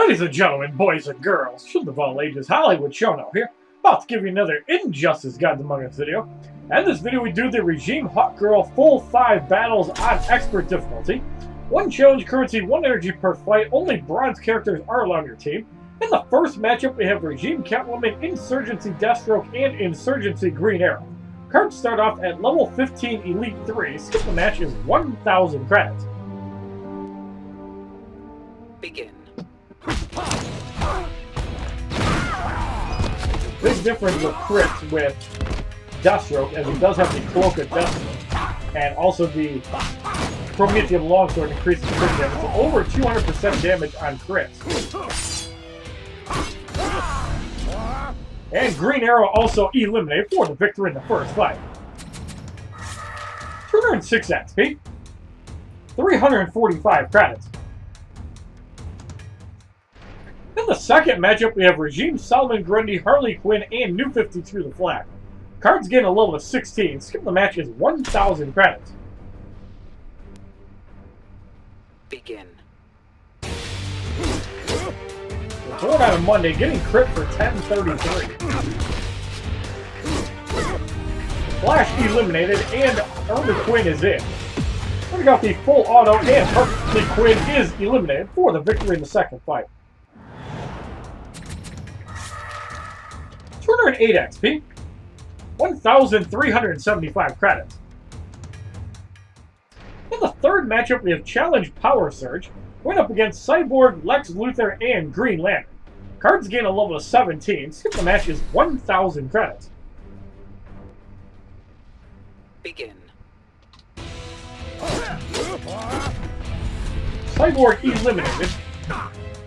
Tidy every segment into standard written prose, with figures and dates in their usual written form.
Ladies and gentlemen, boys and girls, children of all ages, HollywoodShono here, about to give you another Injustice Gods Among Us video. And in this video we do the Regime Hawkgirl full 5 battles on expert difficulty. 1 challenge currency, 1 energy per fight, only bronze characters are allowed on your team. In the first matchup we have Regime Catwoman, Insurgency Deathstroke, and Insurgency Green Arrow. Cards start off at level 15 Elite 3, skip the match is 1,000 credits. Begin. Big difference with crits with Deathstroke, as he does have the Cloak of Deathstroke, and also the Prometheum Longsword increases crit damage, so over 200% damage on crits. And Green Arrow also eliminated for the victory in the first fight. 206 XP, 345 credits. In the second matchup, we have Regime Solomon Grundy, Harley Quinn, and New 52 The Flag. Cards gain a level of 16. Skip the match is 1,000 credits. Begin. Born on a Monday, getting crit for 1033. Flash eliminated, and Harley Quinn is in. We got the full auto, and Harley Quinn is eliminated for the victory in the second fight. 208 XP, 1,375 credits. In the third matchup, we have Challenge Power Surge, going up against Cyborg, Lex Luthor, and Green Lantern. Cards gain a level of 17. Skip the match is 1,000 credits. Begin. Cyborg eliminated.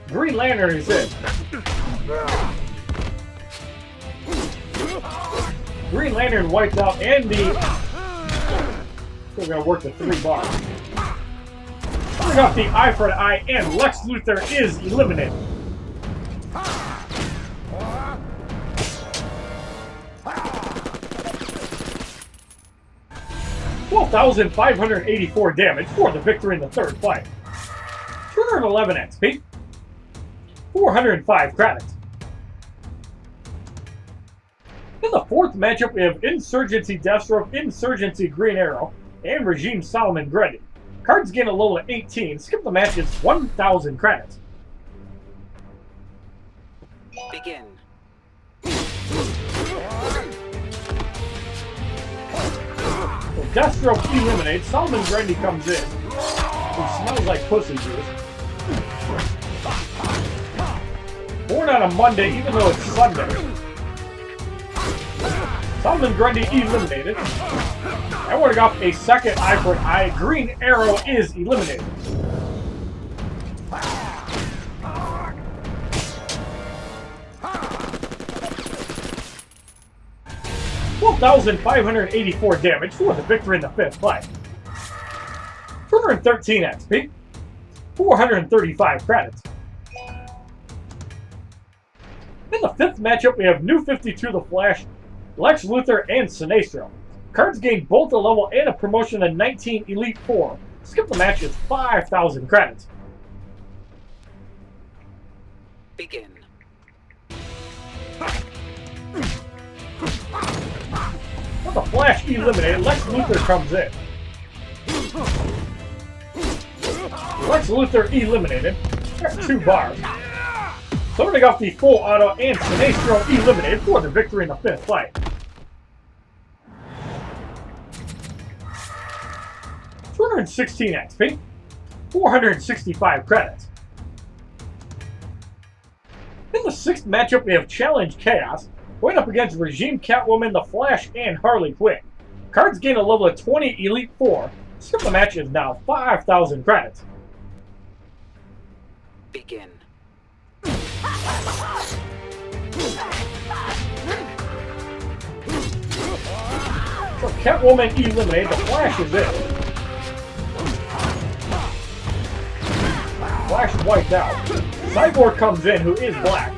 Green Lantern is in. Green Lantern wiped out, and still gonna work the 3 bars. We got the eye for an eye, and Lex Luthor is eliminated. $12,584 damage for the victory in the third fight. 211 XP, 405 credits. In the fourth matchup, we have Insurgency Deathstroke, Insurgency Green Arrow, and Regime Solomon Grundy. Cards gain a level of 18. Skip the match is 1,000 credits. Begin. So Deathstroke eliminates. Solomon Grundy comes in. He smells like pussy juice. Born on a Monday, even though it's Sunday. Solomon Grundy eliminated. And we're going to go a second eye for an eye. Green Arrow is eliminated. $12,584 damage for the victory in the fifth fight. 213 XP, 435 credits. In the fifth matchup, we have New 52 The Flash, Lex Luthor, and Sinestro. Cards gain both a level and a promotion to 19 Elite 4. Skip the match is 5,000 credits. Begin. With the Flash eliminated, Lex Luthor comes in. Lex Luthor eliminated. There's 2 bars. So we're going to go the full auto, and Sinestro eliminated for the victory in the fifth fight. 216 XP, 465 credits. In the sixth matchup, we have Challenge Chaos, going up against Regime Catwoman, The Flash, and Harley Quinn. Cards gain a level of 20 Elite 4. Skip the match is now 5,000 credits. Begin. So Catwoman eliminated, The Flash is in. Flash wiped out. Cyborg comes in, who is black.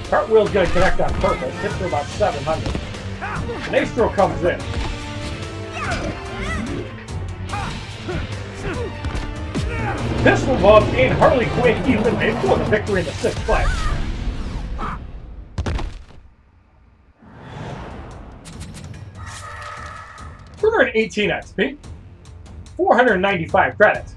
Cartwheel's going to connect on purpose. Hits for about 700. Sinestro comes in. Pistol Bob and Harley Quinn eliminated for the victory in the 6th fight. We're at 18 XP, 495 credits.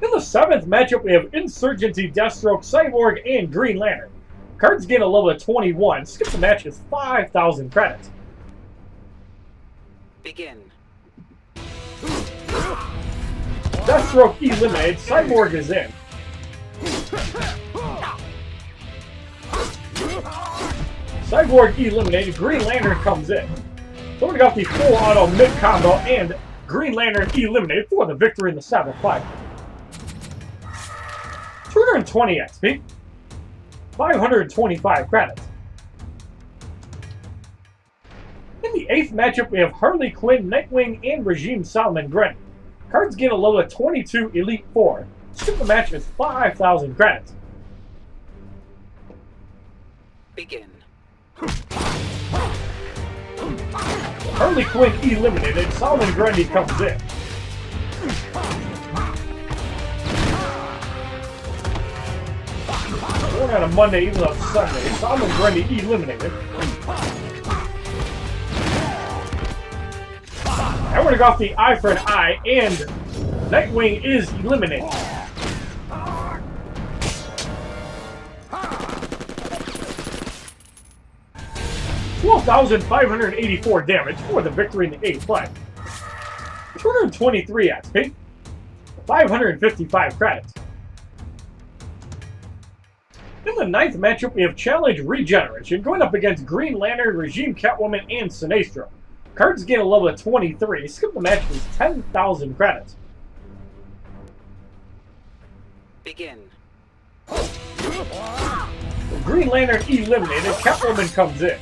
In the 7th matchup, we have Insurgency, Deathstroke, Cyborg, and Green Lantern. Cards gain a level of 21. Skip the match is 5,000 credits. Begin. Deathstroke eliminated. Cyborg is in. Cyborg eliminated. Green Lantern comes in. So we got the full auto mid combo and Green Lantern eliminated for the victory in the 7th fight. 220 XP, 525 credits. In the 8th matchup, we have Harley Quinn, Nightwing, and Regime Solomon Grundy. Cards gain a level of 22 Elite 4. Skip the match is 5,000 credits. Begin. Harley Quinn eliminated. Solomon Grundy comes in. We're on a Monday, even though it's Sunday. Solomon Grundy eliminated. And we're going to go off the eye for an eye, and Nightwing is eliminated. $12,584 damage for the victory in the 8th fight. 223 XP, 555 credits. In the 9th matchup, we have Challenge Regeneration going up against Green Lantern, Regime Catwoman, and Sinestro. Cards gain a level of 23. Skip the match is 10,000 credits. Begin. Green Lantern eliminated. Catwoman comes in.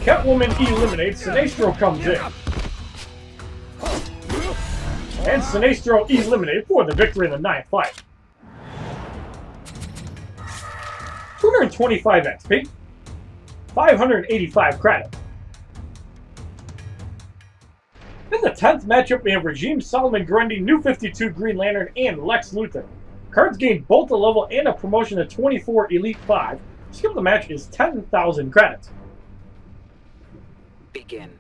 Catwoman eliminates. Sinestro comes in. And Sinestro eliminated for the victory in the 9th fight. 225 XP, 585 credits. In the 10th matchup, we have Regime Solomon Grundy, New 52 Green Lantern, and Lex Luthor. Cards gain both a level and a promotion to 24 Elite 5. Skip the match is 10,000 credits. Begin.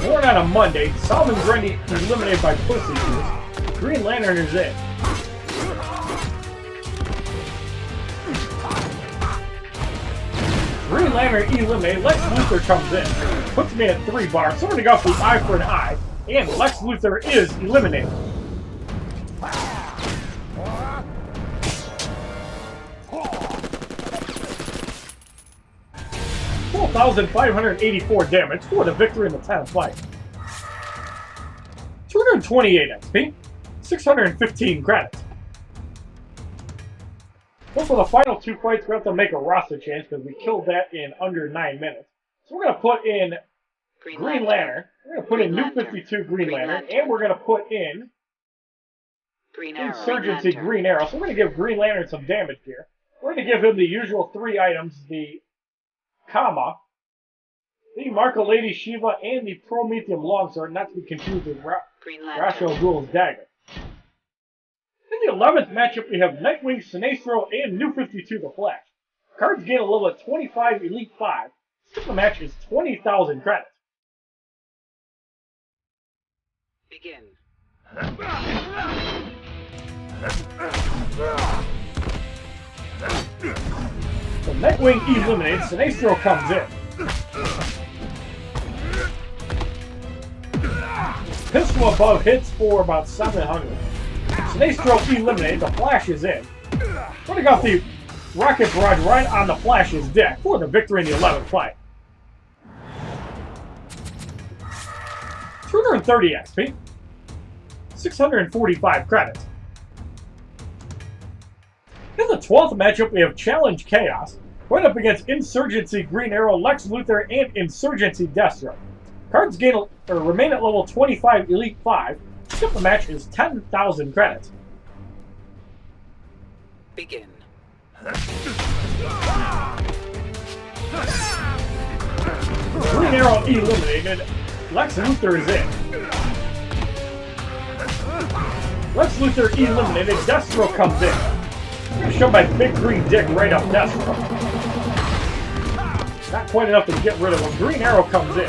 Born on a Monday, Solomon Grundy eliminated by Pussy Juice. Green Lantern is in. Green Lantern eliminated. Lex Luthor comes in. Puts me at 3 bars. So we're going to go for the eye for an eye. And Lex Luthor is eliminated. $12,584 damage for the victory in the 10th fight. 228 XP, 615 credits. Well, for the final 2 fights, we have to make a roster change because we killed that in under 9 minutes. So we're going to put in Green Lantern. We're going to put in New 52 Green Lantern. And we're going to put in Insurgency Green Arrow. So we're going to give Green Lantern some damage here. We're going to give him the usual 3 items, the Kama, the Marco Lady Shiva, and the Prometheum Longsword, not to be confused with Ra's al Ghul's Dagger. In the 11th matchup, we have Nightwing, Sinestro, and New 52 The Flash. Cards gain a level of 25 Elite 5. Skip the match is 20,000 credits. Begin. So Nightwing eliminates, Sinestro comes in. Pistol above hits for about 700. Sinestro eliminated, the Flash is in. We're going to go the Rocket Barrage right on the Flash's deck for the victory in the 11th fight. 230 XP, 645 credits. In the 12th matchup, we have Challenge Chaos, going up against Insurgency Green Arrow, Lex Luthor, and Insurgency Deathstroke. Cards gain or remain at level 25 Elite 5. Skip Skip the match is 10,000 credits. Begin. Green Arrow eliminated. Lex Luthor is in. Lex Luthor eliminated. Deathstroke comes in. I'm gonna shove my big green dick right up Deathstroke. Not quite enough to get rid of him. Green Arrow comes in.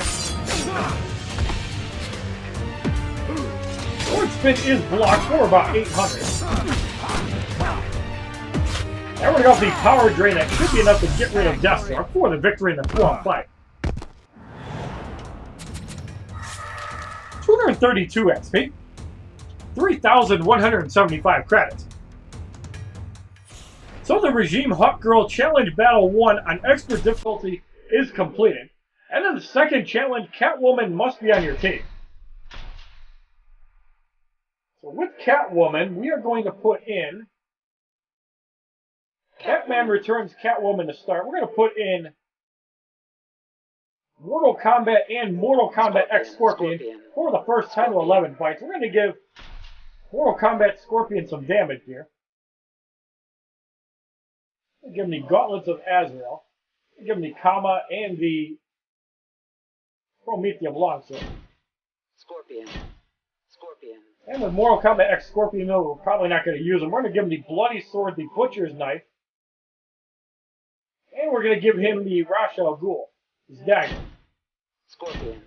Sword spin is blocked for about 800. Now we're going to go with the power drain that should be enough to get rid of Deathstroke for the victory in the 12th fight. 232 XP. 3,175 credits. So the Regime Hawkgirl Challenge Battle 1 on Expert difficulty is completed. And then the second challenge, Catwoman must be on your team. So with Catwoman, we are going to put in Batman Returns Catwoman to start. We're going to put in Mortal Kombat and Mortal Kombat X Scorpion for the first 10 to 11 fights. We're going to give Mortal Kombat Scorpion some damage here. Give him the Gauntlets of Azrael. Give him the Kama and the Prometheum Longsword. Scorpion. Scorpion. And with Mortal Kombat X Scorpion, though, we're probably not going to use him. We're going to give him the Bloody Sword, the Butcher's Knife. And we're going to give him the Ra's al Ghul, his dagger. Scorpion.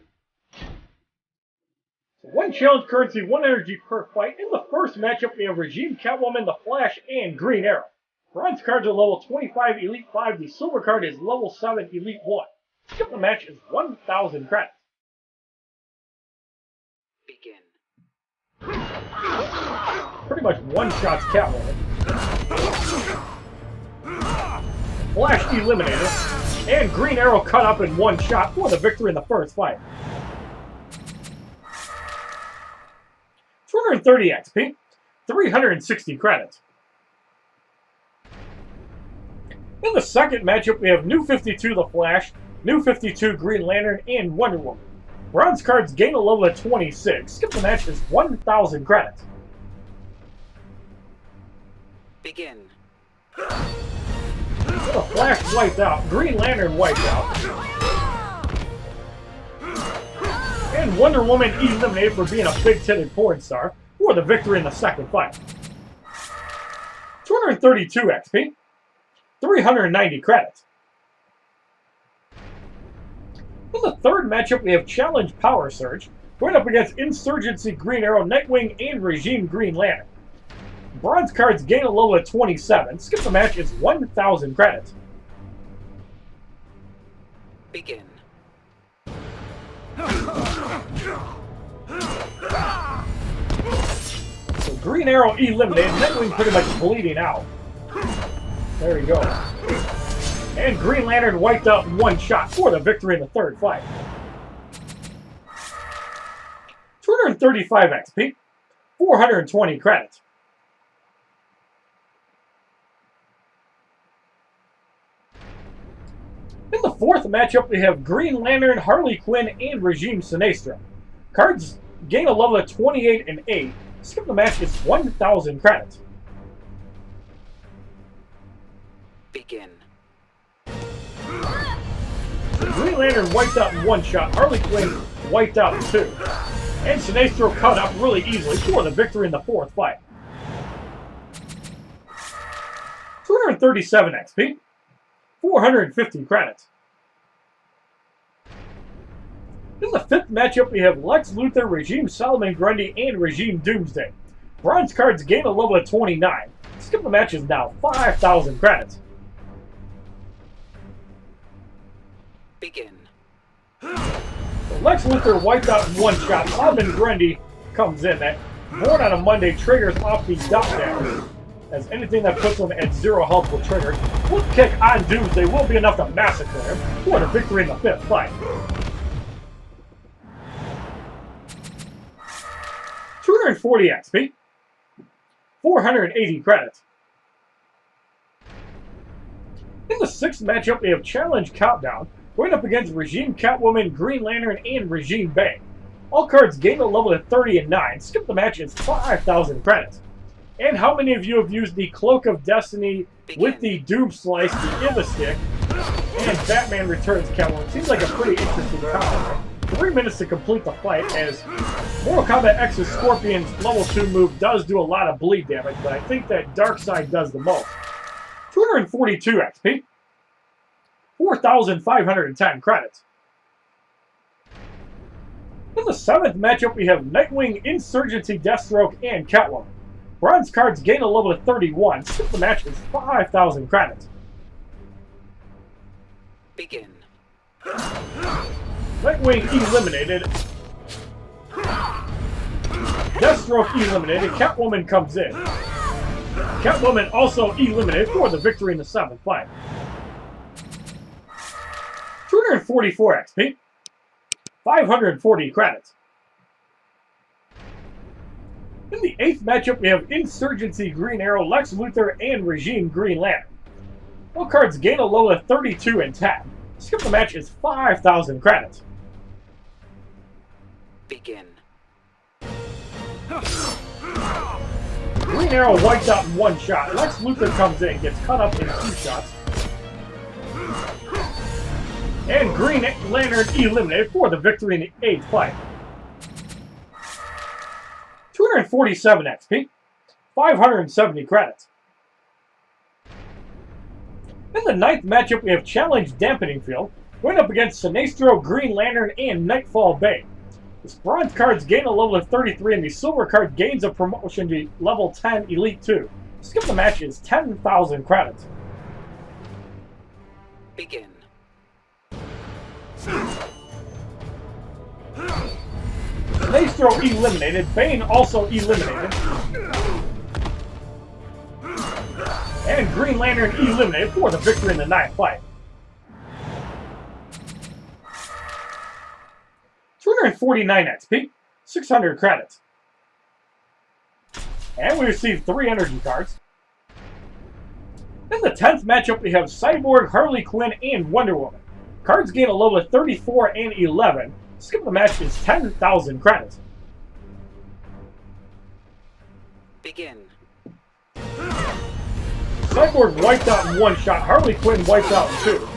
So 1 challenge currency, 1 energy per fight. In the first matchup, we have Regime, Catwoman, The Flash, and Green Arrow. Bronze cards are level 25, Elite 5. The silver card is level 7, Elite 1. Skip the match is 1,000 credits. Begin. Pretty much one-shots Catwoman. Flash eliminated. And Green Arrow cut up in 1 shot for the victory in the first fight. 230 XP. 360 credits. In the second matchup, we have New 52 The Flash, New 52 Green Lantern, and Wonder Woman. Bronze cards gain a level of 26. Skip the match is 1,000 credits. Begin. The Flash wiped out, Green Lantern wiped out, and Wonder Woman eliminated for being a big-titted porn star for the victory in the second fight. 232 XP. 390 credits. In the third matchup, we have Challenge Power Surge, going up against Insurgency Green Arrow, Nightwing, and Regime Green Lantern. Bronze cards gain a level of 27. Skip the match is 1,000 credits. Begin. So Green Arrow eliminated, Nightwing pretty much bleeding out. There we go. And Green Lantern wiped out in 1 shot for the victory in the third fight. 235 XP. 420 credits. In the fourth matchup, we have Green Lantern, Harley Quinn, and Regime Sinestro. Cards gain a level of 28 and 8. Skip the match is 1,000 credits. Begin. Green Lantern wiped out in 1 shot. Harley Quinn wiped out in 2. And Sinestro cut up really easily for the victory in the fourth fight. 237 XP. 450 credits. In the fifth matchup, we have Lex Luthor, Regime Solomon Grundy, and Regime Doomsday. Bronze cards gain a level of 29. Skip the match is now 5,000 credits. Begin. So Lex Luthor wiped out in 1 shot. Solomon Grundy comes in. That Born on a Monday triggers off the dot damage, as anything that puts him at 0 health will trigger. Flip kick on Doomsday will be enough to massacre him for the victory in the fifth fight. 240 XP. 480 credits. In the sixth matchup, we have Challenge Countdown, going up against Regime Catwoman, Green Lantern, and Regime Bane. All cards gain a level of 30 and 9. Skip the match is 5,000 credits. And how many of you have used the Cloak of Destiny with the Doom Slice, the Iva Stick, and Batman Returns Catwoman? Seems like a pretty interesting combo. 3 minutes to complete the fight, as Mortal Kombat X's Scorpion's level 2 move does do a lot of bleed damage, but I think that Darkseid does the most. 242 XP. 4,510 credits. In the 7th matchup, we have Nightwing, Insurgency, Deathstroke, and Catwoman. Bronze cards gain a level of 31. Skip the match is 5,000 credits. Begin. Nightwing eliminated. Deathstroke eliminated. Catwoman comes in. Catwoman also eliminated for the victory in the 7th fight. 244 XP. 540 credits. In the 8th matchup, we have Insurgency Green Arrow, Lex Luthor, and Regime Green Lantern. All cards gain a level of 32 and 10. Skip the match is 5,000 credits. Begin. Green Arrow wiped out in 1 shot. Lex Luthor comes in, gets cut up in 2 shots. And Green Lantern eliminated for the victory in the 8th fight. 247 XP. 570 credits. In the 9th matchup, we have Challenge Dampening Field, going up against Sinestro, Green Lantern, and Nightfall Bane. The bronze cards gain a level of 33, and the silver card gains a promotion to level 10 Elite 2. Skip the match is 10,000 credits. Begin. Sinestro eliminated. Bane also eliminated. And Green Lantern eliminated for the victory in the 9th fight. 249 XP, 600 credits. And we received 3 energy cards. In the 10th matchup, we have Cyborg, Harley Quinn, and Wonder Woman. Cards gain a level of 34 and 11. Skip the match is 10,000 credits. Begin. Cyborg wiped out in 1 shot. Harley Quinn wiped out in 2.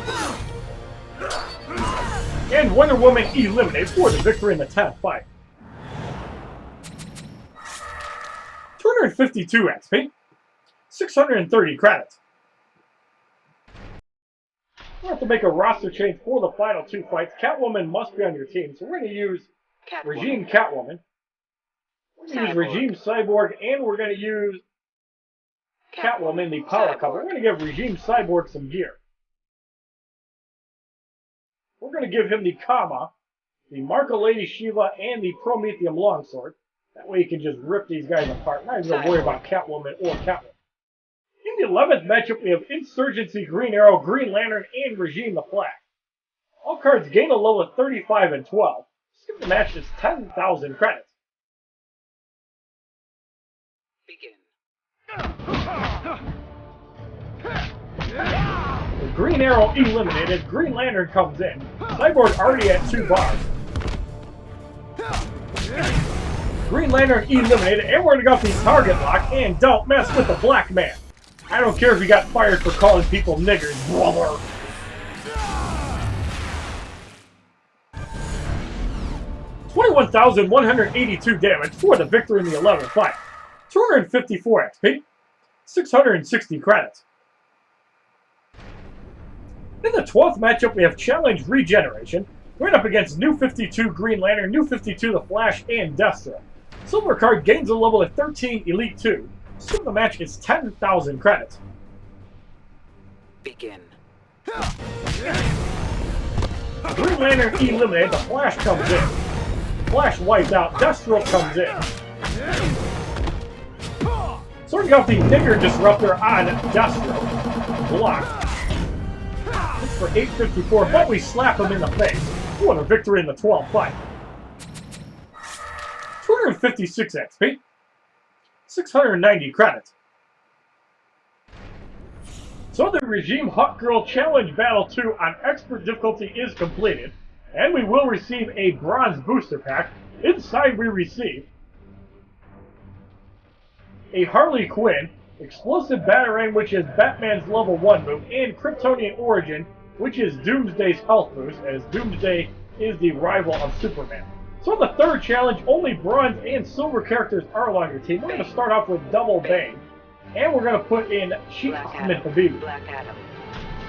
And Wonder Woman eliminated for the victory in the 10th fight. 252 XP. 630 credits. We'll have to make a roster change for the final 2 fights. Catwoman must be on your team, so we're going to use Regime Catwoman. We're going to use Regime Cyborg, and we're going to use Catwoman, the power couple. We're going to give Regime Cyborg some gear. We're going to give him the Kama, the Marco Lady Shiva, and the Prometheum Longsword. That way you can just rip these guys apart. Not even going to worry about Catwoman or Catwoman. In the 11th matchup, we have Insurgency, Green Arrow, Green Lantern, and Regime the Flag. All cards gain a level of 35 and 12. Skip the match is 10,000 credits. Begin. With Green Arrow eliminated, Green Lantern comes in. Cyborg already at 2 bars. Green Lantern eliminated, and we're going to go for the target lock, and don't mess with the black man. I don't care if you got fired for calling people niggers, brother. $21,182 damage for the victory in the 11th fight. 254 XP. 660 credits. In the 12th matchup, we have Challenge Regeneration. Going up against New 52 Green Lantern, New 52 The Flash, and Deathstroke. Silver card gains a level of 13 Elite 2. Skip the match is 10,000 credits. Begin. Green Lantern eliminated. The Flash comes in. Flash wiped out. Deathstroke comes in. Sorting out the Nigger Disruptor on Deathstroke. Block. It's for 854, but we slap him in the face. What a victory in the 12th fight. 256 XP. 690 credits. So the Regime Hawkgirl Challenge Battle 2 on Expert difficulty is completed, and we will receive a Bronze Booster Pack, Inside we receive a Harley Quinn, Explosive Batarang, which is Batman's level 1 move, and Kryptonian Origin, which is Doomsday's health boost, as Doomsday is the rival of Superman. So in the third challenge, only bronze and silver characters are on your team. We're going to start off with Double Bane, and we're going to put in Chief Smith the Baby. Black Adam.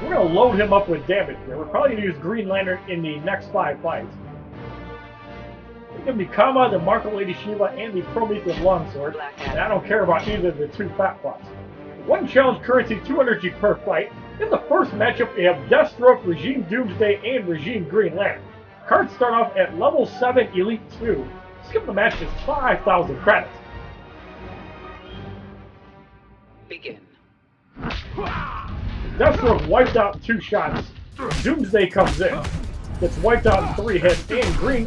We're going to load him up with damage here. We're probably going to use Green Lantern in the next 5 fights. It's going to be Kama, the Marco Lady Shiva, and the Promethean Longsword. And I don't care about either of the 2 fat plots. 1 challenge currency, 200 G per fight. In the first matchup, we have Deathstroke, Regime Doomsday, and Regime Green Lantern. Cards start off at level 7, Elite 2. Skip the match is 5,000 credits. Begin. Deathstroke wiped out in 2 shots. Doomsday comes in. Gets wiped out in 3 hits, and Green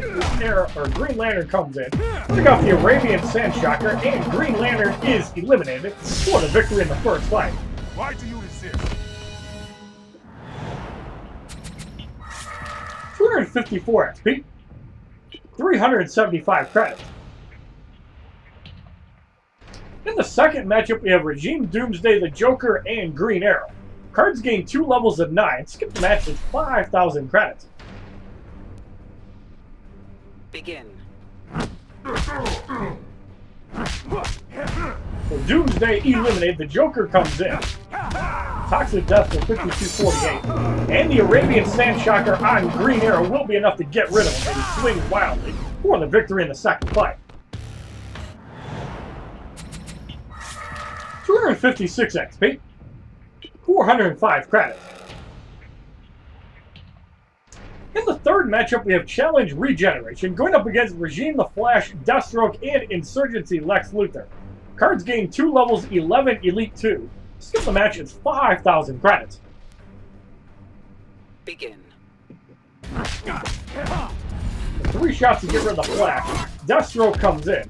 Lantern comes in. We got the Arabian Sandshocker, and Green Lantern is eliminated for the victory in the first fight. Why do you resist? 254 XP, 375 credits. In the second matchup, we have Regime Doomsday, the Joker, and Green Arrow. Cards gain 2 levels of 9. Skip the match with 5,000 credits. Begin. So Doomsday eliminated, the Joker comes in. Toxic Death for 5248. And the Arabian Sandshocker on Green Arrow will be enough to get rid of him, and he swings wildly for the victory in the second fight. 256 XP, 405 credits. In the third matchup, we have Challenge Regeneration, going up against Regime the Flash, Deathstroke, and Insurgency Lex Luthor. Cards gain 2 levels, 11 Elite 2. Skip the match, it's 5,000 credits. Begin. 3 shots to get rid of the Flash. Deathstroke comes in.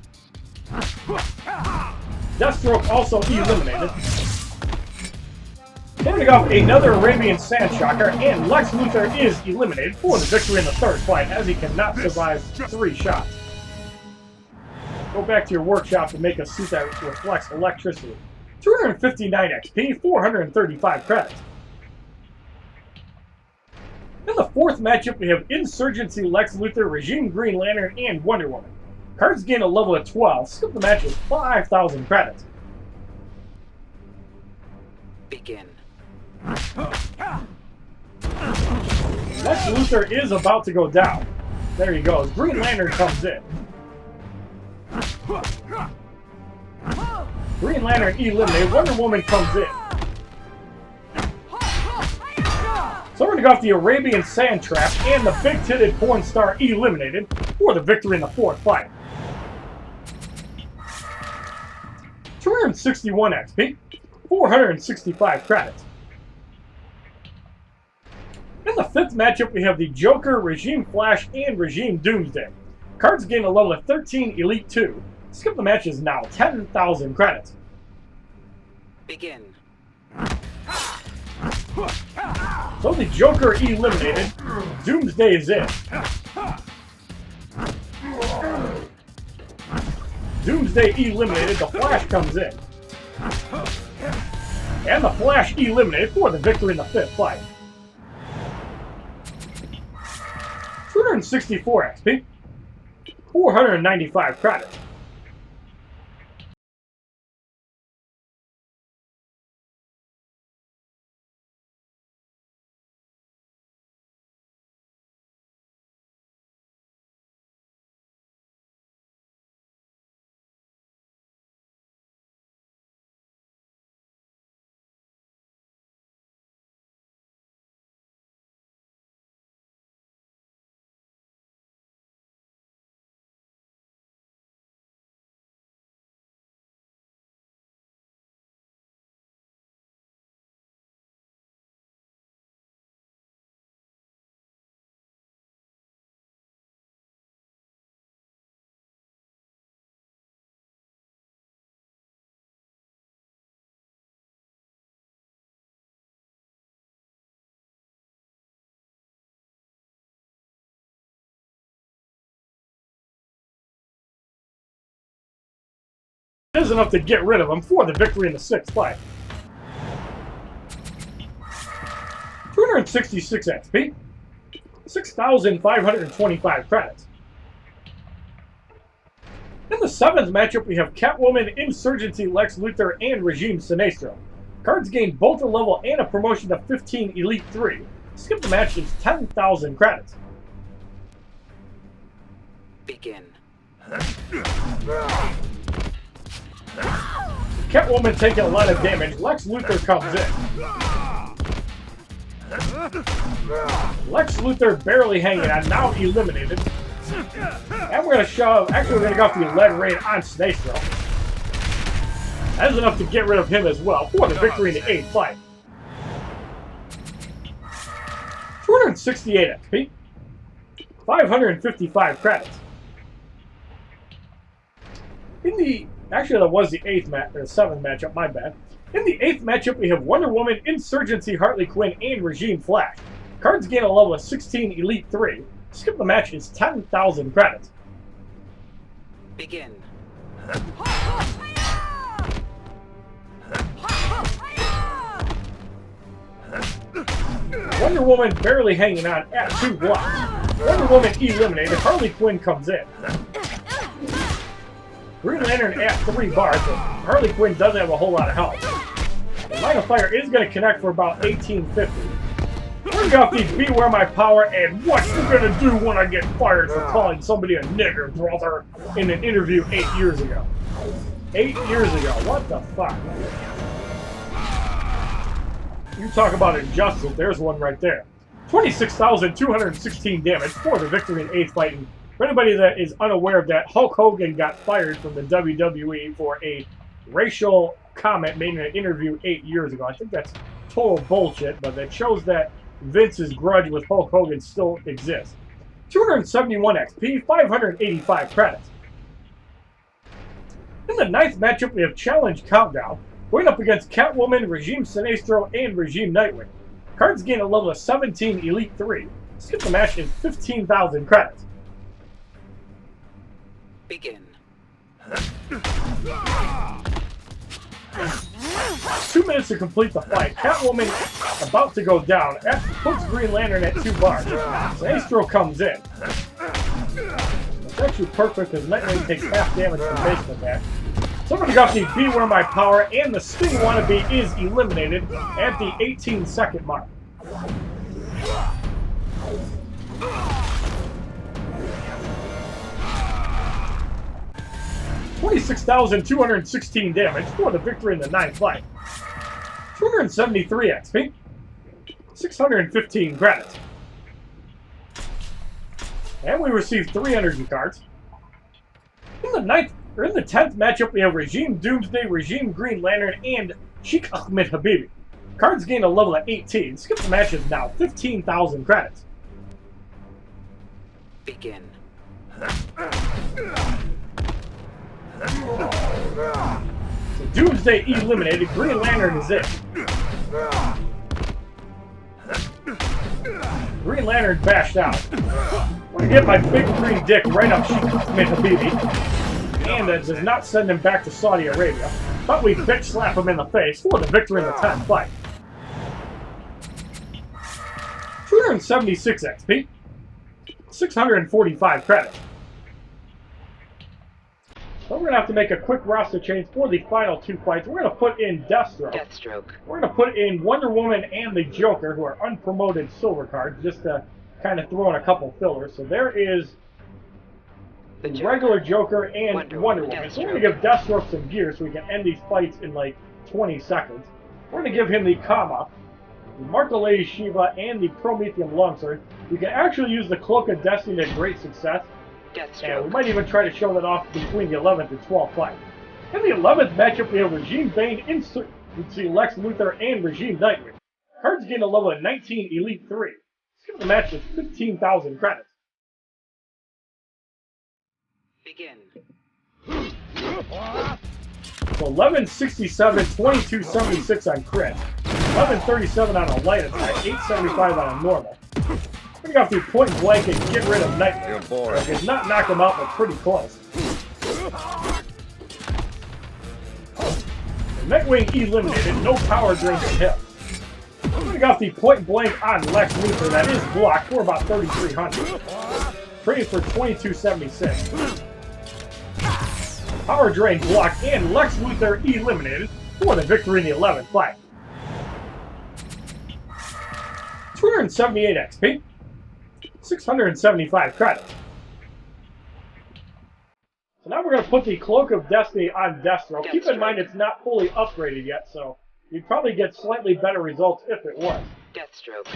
Deathstroke also eliminated. Ending up another Arabian Sandshocker, and Lex Luthor is eliminated for the victory in the third fight, as he cannot survive 3 shots. Go back to your workshop and make a suit that reflects electricity. 259 XP, 435 credits. In the fourth matchup, we have Insurgency Lex Luthor, Regime Green Lantern, and Wonder Woman. Cards gain a level of 12. Skip the match with 5,000 credits. Begin. Lex Luthor is about to go down. There he goes. Green Lantern comes in. Green Lantern eliminated. Wonder Woman comes in. So we're going to go off the Arabian Sand Trap, and the big-titted porn star eliminated for the victory in the fourth fight. 261 XP, 465 credits. In the fifth matchup, we have the Joker, Regime Flash, and Regime Doomsday. Cards gain a level of 13, Elite 2. Skip the match is now 10,000 credits. Begin. So the Joker eliminated. Doomsday is in. Doomsday eliminated. The Flash comes in. And the Flash eliminated for the victory in the fifth fight. 264 XP. 495 credits. is enough to get rid of him for the victory in the 6th fight. 266 XP, 6,525 credits. In the 7th matchup, we have Catwoman, Insurgency, Lex Luthor, and Regime Sinestro. Cards gain both a level and a promotion to 15 Elite 3. Skip the match is 10,000 credits. Begin. Catwoman taking a lot of damage. Lex Luthor comes in. Lex Luthor barely hanging on, now eliminated. And we're going to shove, actually we're going to go off the lead rain on Sinestro. That is enough to get rid of him as well for the victory in the 8th fight. 268 XP, 555 credits. In the, actually that was the 8th match, or 7th matchup, my bad. In the 8th matchup, we have Wonder Woman, Insurgency, Harley Quinn, and Regime Flash. Cards gain a level of 16 Elite 3. Skip the match is 10,000 credits. Begin. Wonder Woman barely hanging on at 2 blocks. Wonder Woman eliminated. Harley Quinn comes in. Green Lantern at 3 bars, but Harley Quinn doesn't have a whole lot of health. The line of fire is going to connect for about 1850. Bring out the Beware My Power and what you gonna do when I get fired for calling somebody a nigger, brother, in an interview 8 years ago. 8 years ago, what the fuck? You talk about injustice, there's one right there. 26,216 damage for the victory in 8th fight. And for anybody that is unaware of that, Hulk Hogan got fired from the WWE for a racial comment made in an interview 8 years ago. I think that's total bullshit, but that shows that Vince's grudge with Hulk Hogan still exists. 271 XP, 585 credits. In the 9th matchup, we have Challenge Countdown, going up against Catwoman, Regime Sinestro, and Regime Nightwing. Cards gain a level of 17 Elite 3. Skip the match is 15,000 credits. Begin. 2 minutes to complete the fight. Catwoman about to go down. Puts Green Lantern at 2 bars. Sinestro comes in. It's actually perfect because Nightwing takes half damage from base attack. Somebody got the Beware My Power, and the Sting Wannabe is eliminated at the 18-second mark. $26,216 damage for the victory in the 9th fight. 273 XP, 615 credits. And we received 3 energy cards. In the 10th matchup, we have Regime Doomsday, Regime Green Lantern, and Sheikh Ahmed Habibi. Cards gain a level of 18. Skip the match is now 15,000 credits. Begin. So Doomsday eliminated. Green Lantern is in. Green Lantern bashed out. I'm gonna get my big green dick right up Sheikh Ahmed Habibi. And that does not send him back to Saudi Arabia. But we bitch slap him in the face for the victory in the 10th fight. 276 XP. 645 credits. So we're going to have to make a quick roster change for the final 2 fights. We're going to put in Deathstroke. We're going to put in Wonder Woman and the Joker, who are unpromoted silver cards, just to kind of throw in a couple fillers. So there is the regular Joker and Wonder Woman. So we're going to give Deathstroke some gear so we can end these fights in like 20 seconds. We're going to give him the Kama, the Mark the Lady Shiva, and the Prometheum Longsword. We can actually use the Cloak of Destiny to great success. And we might even try to show that off between the 11th and 12th fight. In the 11th matchup, we have Regime Bane, Insurgency, Lex Luthor, and Regime Nightwing. Cards gain a level of 19 Elite 3. Skip the match is 15,000 credits. Begin. So 1167, 2276 on crit, 1137 on a light attack, 875 on a normal. We got the point blank and get rid of Nightwing. Like, it's not knock him out, but pretty close. Nightwing eliminated, no power drain to hit. We're going to got the point blank on Lex Luthor, that is blocked for about 3,300. Trading for 2,276. Power drain blocked and Lex Luthor eliminated for the victory in the 11th fight. 278 XP. 675 credits. So now we're going to put the Cloak of Destiny on Deathstroke. Keep in mind it's not fully upgraded yet, so you'd probably get slightly better results if it was. Deathstroke.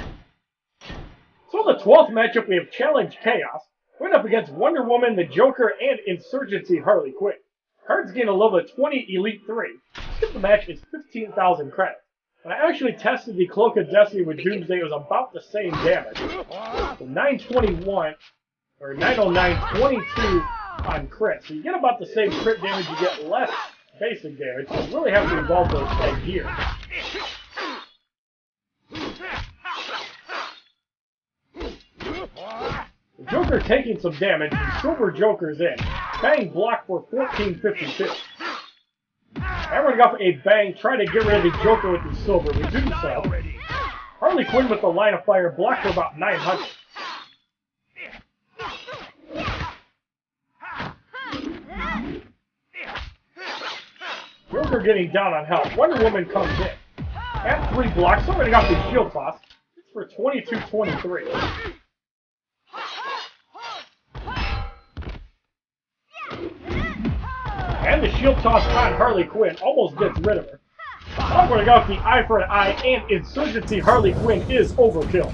So in the 12th matchup, we have Challenge Chaos. Going up against Wonder Woman, the Joker, and Insurgency Harley Quinn. Cards gain a level of 20 Elite 3. Skip the match is 15,000 credits. When I actually tested the Cloak of Destiny with Doomsday, it was about the same damage. So 921, or 909, 22 on crit. So you get about the same crit damage, you get less basic damage. So you really have to involve those head gear. The Joker taking some damage, the Silver Joker's in. Bang block for 1452. Everyone got a bang, trying to get rid of the Joker with the silver. We do so. Harley Quinn with the line of fire, blocked for about 900. Joker getting down on health. Wonder Woman comes in. At 3 blocks, somebody got the shield toss. It's for 2223. And the shield toss on Harley Quinn almost gets rid of her. I'm going to go with the eye for an eye, and Insurgency Harley Quinn is overkill.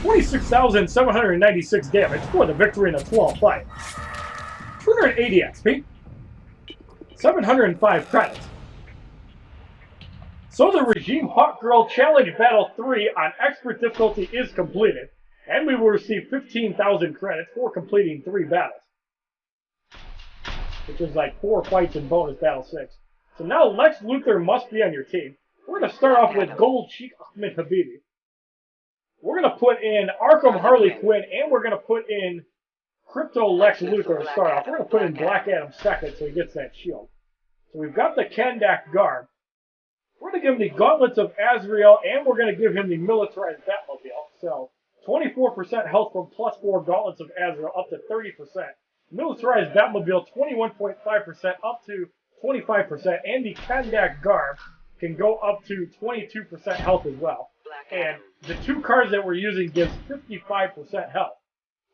$26,796 damage for the victory in the 12th fight. 280 XP. 705 credits. So the Regime Hawkgirl Challenge Battle 3 on Expert difficulty is completed, and we will receive 15,000 credits for completing 3 battles. Which is like 4 fights in bonus battle 6. So now Lex Luthor must be on your team. We're going to start off with Gold Sheikh Ahmed Habibi. We're going to put in Arkham Harley Quinn, and we're going to put in Crypto Lex Luthor to start off. We're going to put in Black Adam second so he gets that shield. So we've got the Kandak Garb. We're going to give him the Gauntlets of Azrael, and we're going to give him the Militarized Batmobile. So 24% health from +4 Gauntlets of Azrael up to 30%. Militarized Batmobile 21.5% up to 25%, and the Kandak Garb can go up to 22% health as well. And the 2 cards that we're using gives 55% health.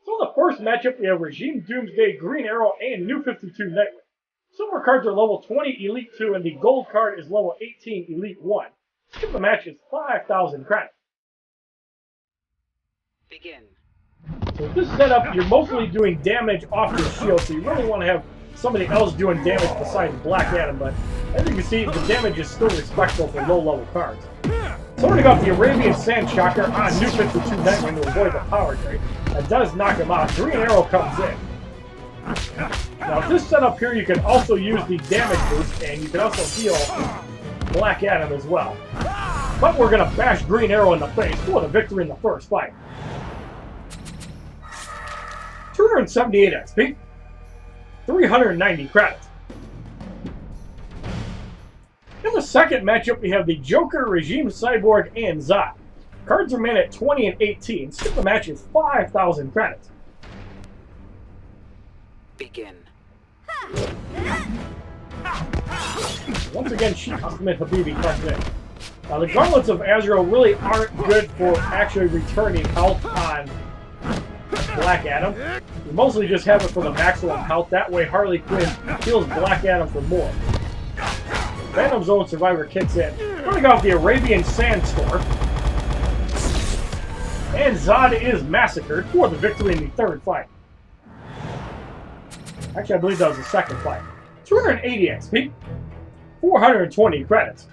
So in the first matchup, we have Regime Doomsday, Green Arrow, and New 52 Nightwing. Silver cards are level 20 Elite 2, and the gold card is level 18 Elite 1. Skip the match is 5,000 credits. Begin. So with this setup, you're mostly doing damage off your shield, so you really want to have somebody else doing damage besides Black Adam, but as you can see, the damage is still respectable for low-level cards. So we're going to go with the Arabian Sand Shocker on New 52 Nightwing to avoid the power drain. That does knock him out. Green Arrow comes in. Now, this setup here, you can also use the damage boost, and you can also heal Black Adam as well. But we're going to bash Green Arrow in the face for the victory in the first fight. 278 XP. 390 credits. In the second matchup, we have the Joker, Regime Cyborg, and Zod. Cards remain at 20 and 18. Skip the match is 5,000 credits. Begin. Once again, Sheikh Ahmed Habibi comes in. Now, the Gauntlets of Azrael really aren't good for actually returning health on Black Adam. You mostly just have it for the maximum health. That way, Harley Quinn heals Black Adam for more. Phantom Zone Survivor kicks in. We're going to go with the Arabian Sandstorm. And Zod is massacred for the victory in the third fight. Actually, I believe that was the second fight. 280 XP. 420 credits.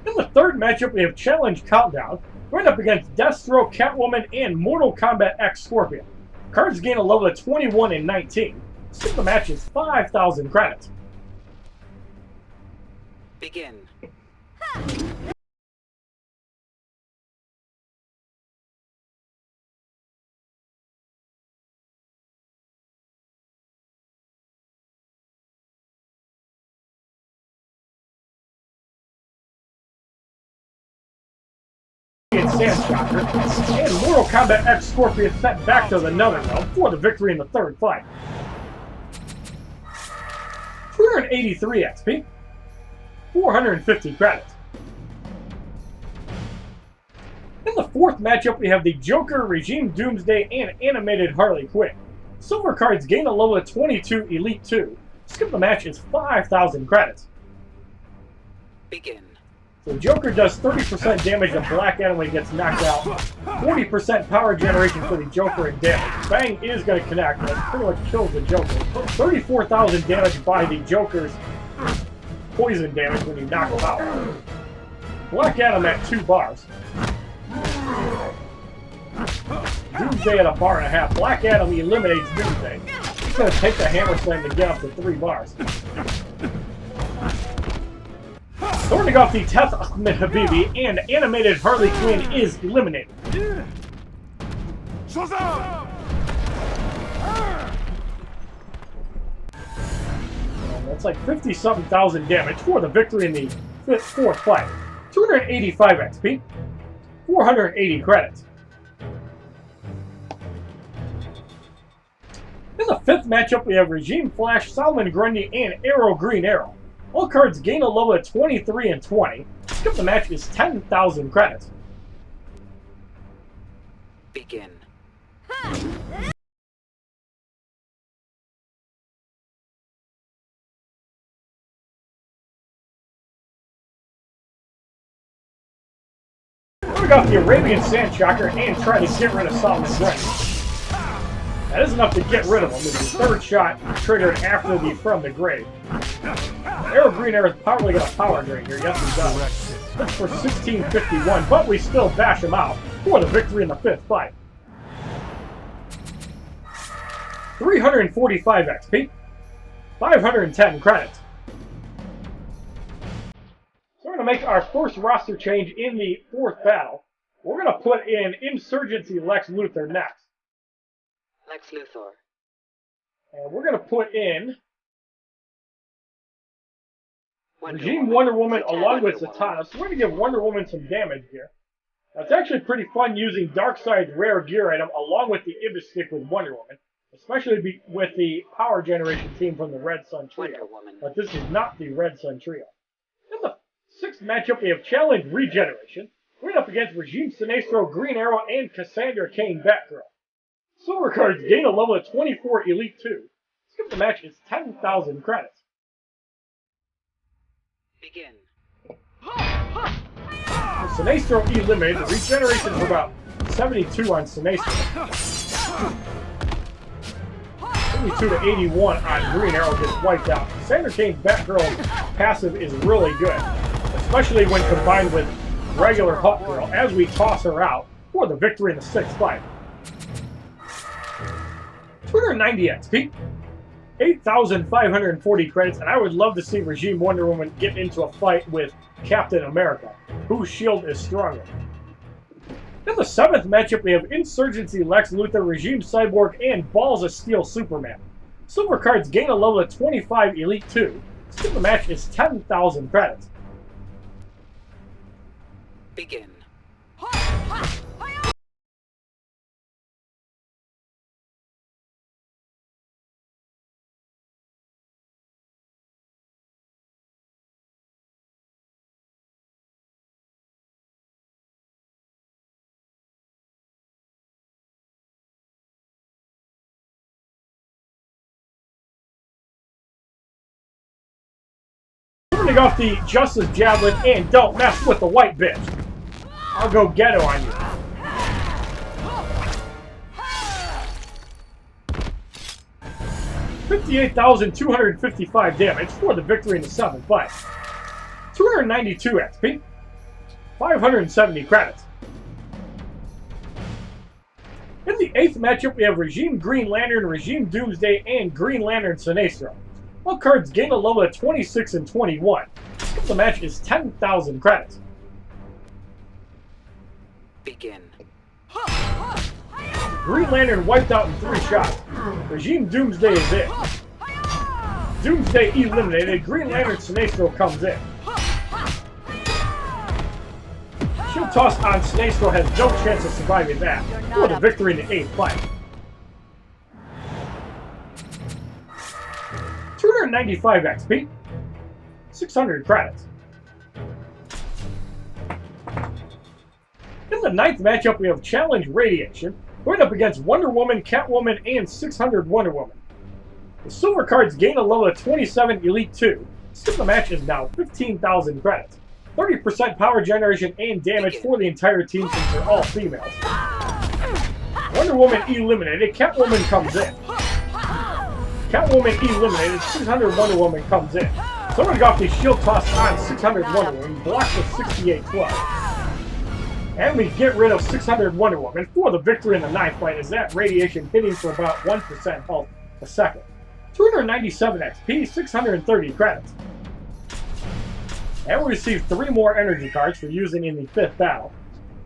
In the third matchup, we have Challenge Countdown. Going up against Deathstroke, Catwoman, and Mortal Kombat X Scorpion. Cards gain a level of 21 and 19. Skip the match is 5,000 credits. Begin. Sandshocker, and Mortal Kombat X Scorpion sent back to the Netherrealm for the victory in the third fight. 283 XP, 450 credits. In the fourth matchup, we have the Joker, Regime Doomsday, and Animated Harley Quinn. Silver cards gain a level of 22 Elite 2. Skip the match is 5,000 credits. Begin. So Joker does 30% damage to Black Adam when he gets knocked out, 40% power generation for the Joker and damage. Bang is going to connect, and it pretty much kills the Joker. 34,000 damage by the Joker's poison damage when you knock him out. Black Adam at 2 bars. Doomsday at 1.5 bars. Black Adam eliminates Doomsday. He's going to take the hammer slam to get up to 3 bars. Starting off the Teth Ahmed Habibi and Animated Harley Quinn is eliminated. That's like 50-something thousand damage for the victory in the fourth fight. 285 XP, 480 credits. In the fifth matchup, we have Regime Flash, Solomon Grundy, and Arrow Green Arrow. All cards gain a level of 23 and 20. Skip the match is 10,000 credits. Begin. We got the Arabian Sandshocker and try to get rid of Solomon Grundy. That is enough to get rid of him with the third shot triggered after the From the Grave. Arrow Green Arrow is probably going to power drain here. Yes, he does. That's for 1651, but we still bash him out for the victory in the fifth fight. 345 XP, 510 credits. So we're going to make our first roster change in the fourth battle. We're going to put in Insurgency Lex Luthor next. Lex Luthor. And we're going to put in Regime Wonder Woman along with Zatanna. So we're going to give Wonder Woman some damage here. Now, it's actually pretty fun using Darkseid's rare gear item along with the Ibis stick with Wonder Woman. Especially with the power generation team from the Red Sun Trio. But this is not the Red Sun Trio. In the sixth matchup, we have Challenge Regeneration. We're up against Regime Sinestro, Green Arrow, and Cassandra Cain Batgirl. Silver cards gain a level of 24 Elite 2. Skip the match is 10,000 credits. Begin. Sinestro eliminated. The regeneration for about 72 on Sinestro. 72 to 81 on Green Arrow gets wiped out. Cassandra Cain Batgirl's passive is really good, especially when combined with regular Hawkgirl as we toss her out for the victory in the sixth fight. 290 XP, 8,540 credits, and I would love to see Regime Wonder Woman get into a fight with Captain America, whose shield is stronger. In the seventh matchup, we have Insurgency Lex Luthor, Regime Cyborg, and Balls of Steel Superman. Silver cards gain a level of 25 Elite 2. Skip the match is 10,000 credits. Begin. Turning off the Justice Javelin and don't mess with the white bitch. I'll go ghetto on you. $58,255 damage for the victory in the seventh fight. 292 XP, 570 credits. In the eighth matchup, we have Regime Green Lantern, Regime Doomsday, and Green Lantern Sinestro. All cards gain a level of 26 and 21. The match is 10,000 credits. Begin. Green Lantern wiped out in 3 shots. Regime Doomsday is in. Doomsday eliminated. Green Lantern Sinestro comes in. Shield Toss on Snakescrow has no chance of surviving that for the victory in the 8th fight. 295 XP, 600 credits. In the 9th matchup, we have Challenge Radiation, going up against Wonder Woman, Catwoman, and 600 Wonder Woman. The silver cards gain a level of 27 Elite 2. Skip the match is now 15,000 credits. 30% power generation and damage for the entire team since they're all females. Wonder Woman eliminated, Catwoman comes in. Catwoman eliminated, 600 Wonder Woman comes in. Someone got the Shield Toss on 600 Wonder Woman, blocked with 68-12. And we get rid of 600 Wonder Woman for the victory in the 9th fight, as that radiation hitting for about 1% health a second. 297 XP, 630 credits. And we receive 3 more energy cards for using in the 5th battle.